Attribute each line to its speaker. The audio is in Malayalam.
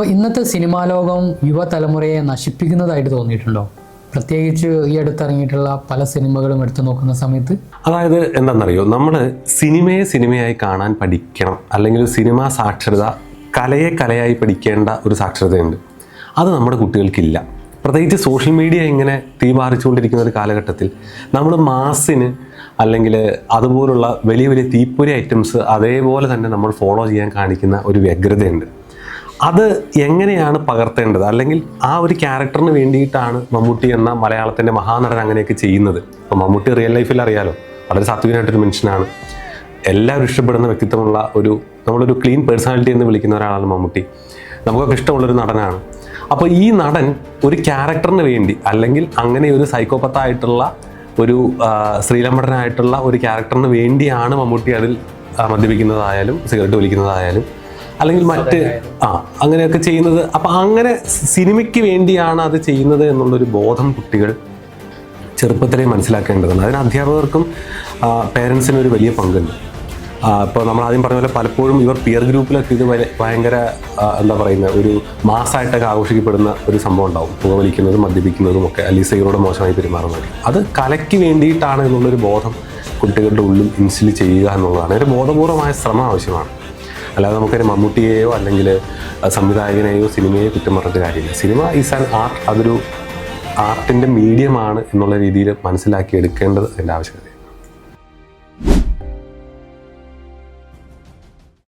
Speaker 1: അപ്പോൾ ഇന്നത്തെ സിനിമാ ലോകം യുവതലമുറയെ നശിപ്പിക്കുന്നതായിട്ട് തോന്നിയിട്ടുണ്ടോ? പ്രത്യേകിച്ച് ഈ അടുത്തിറങ്ങിയിട്ടുള്ള പല സിനിമകളും എടുത്തു നോക്കുന്ന സമയത്ത്.
Speaker 2: അതായത് എന്താണെന്നറിയോ, നമ്മൾ സിനിമയായി കാണാൻ പഠിക്കണം, അല്ലെങ്കിൽ സിനിമാ സാക്ഷരത കലയായി പഠിക്കേണ്ട ഒരു സാക്ഷരതയുണ്ട്. അത് നമ്മുടെ കുട്ടികൾക്കില്ല. പ്രത്യേകിച്ച് സോഷ്യൽ മീഡിയ ഇങ്ങനെ തീപാറിച്ചുകൊണ്ടിരിക്കുന്ന ഒരു കാലഘട്ടത്തിൽ നമ്മൾ മാസിന് അല്ലെങ്കിൽ അതുപോലുള്ള വലിയ വലിയ തീപ്പൊരി ഐറ്റംസ് അതേപോലെ തന്നെ നമ്മൾ ഫോളോ ചെയ്യാൻ കാണിക്കുന്ന ഒരു വ്യഗ്രതയുണ്ട്. അത് എങ്ങനെയാണ് പകർത്തേണ്ടത്, അല്ലെങ്കിൽ ആ ഒരു ക്യാരക്ടറിന് വേണ്ടിയിട്ടാണ് മമ്മൂട്ടി എന്ന മലയാളത്തിൻ്റെ മഹാനടൻ അങ്ങനെയൊക്കെ ചെയ്യുന്നത്. അപ്പോൾ മമ്മൂട്ടി റിയൽ ലൈഫിൽ അറിയാലോ, വളരെ സാത്വികനായിട്ടൊരു മനുഷ്യനാണ്, എല്ലാവരും ഇഷ്ടപ്പെടുന്ന വ്യക്തിത്വമുള്ള നമ്മളൊരു ക്ലീൻ പേഴ്സണാലിറ്റി എന്ന് വിളിക്കുന്ന ഒരാളാണ് മമ്മൂട്ടി. നമുക്കൊക്കെ ഇഷ്ടമുള്ളൊരു നടനാണ്. അപ്പോൾ ഈ നടൻ ഒരു ക്യാരക്ടറിന് വേണ്ടി, അല്ലെങ്കിൽ അങ്ങനെ ഒരു സൈക്കോപ്പത്തായിട്ടുള്ള ഒരു ശ്രീലമ്പടനായിട്ടുള്ള ഒരു ക്യാരക്ടറിന് വേണ്ടിയാണ് മമ്മൂട്ടി അതിൽ മദ്യപിക്കുന്നതായാലും സിഗരറ്റ് വലിക്കുന്നതായാലും അല്ലെങ്കിൽ മറ്റ് അങ്ങനെയൊക്കെ ചെയ്യുന്നത്. അപ്പം അങ്ങനെ സിനിമയ്ക്ക് വേണ്ടിയാണ് അത് ചെയ്യുന്നത് എന്നുള്ളൊരു ബോധം കുട്ടികൾ ചെറുപ്പത്തിലേ മനസ്സിലാക്കേണ്ടതുണ്ട്. അതിന് അധ്യാപകർക്കും പേരൻസിനും ഒരു വലിയ പങ്കുണ്ട്. ഇപ്പോൾ നമ്മൾ ആദ്യം പറഞ്ഞ പോലെ പലപ്പോഴും ഇവർ പിയർ ഗ്രൂപ്പിലൊക്കെ ഇത് ഭയങ്കര ഒരു മാസമായിട്ടൊക്കെ ആഘോഷിക്കപ്പെടുന്ന ഒരു സംഭവം ഉണ്ടാവും. പുകവലിക്കുന്നതും മദ്യപിക്കുന്നതും ഒക്കെ, അല്ലെങ്കിൽ സിഗറോട് മോശമായി പെരുമാറുന്നത്. അത് കലയ്ക്ക് വേണ്ടിയിട്ടാണ് എന്നുള്ളൊരു ബോധം കുട്ടികളുടെ ഉള്ളിൽ ഇൻസ്റ്റിൽ ചെയ്യുക എന്നുള്ളതാണ്. ഒരു ബോധപൂർവമായ ശ്രമം ആവശ്യമാണ്. അല്ലാതെ നമുക്കൊരു മമ്മൂട്ടിയെയോ അല്ലെങ്കിൽ സംവിധായകനെയോ സിനിമയെയോ കുറ്റം പറഞ്ഞിട്ട് കാര്യമില്ല. സിനിമ ഈസ് ആൻ ആർട്ട്, അതൊരു ആർട്ടിൻ്റെ മീഡിയമാണ് എന്നുള്ള രീതിയിൽ മനസ്സിലാക്കി എടുക്കേണ്ടത് അതിൻ്റെ ആവശ്യകത.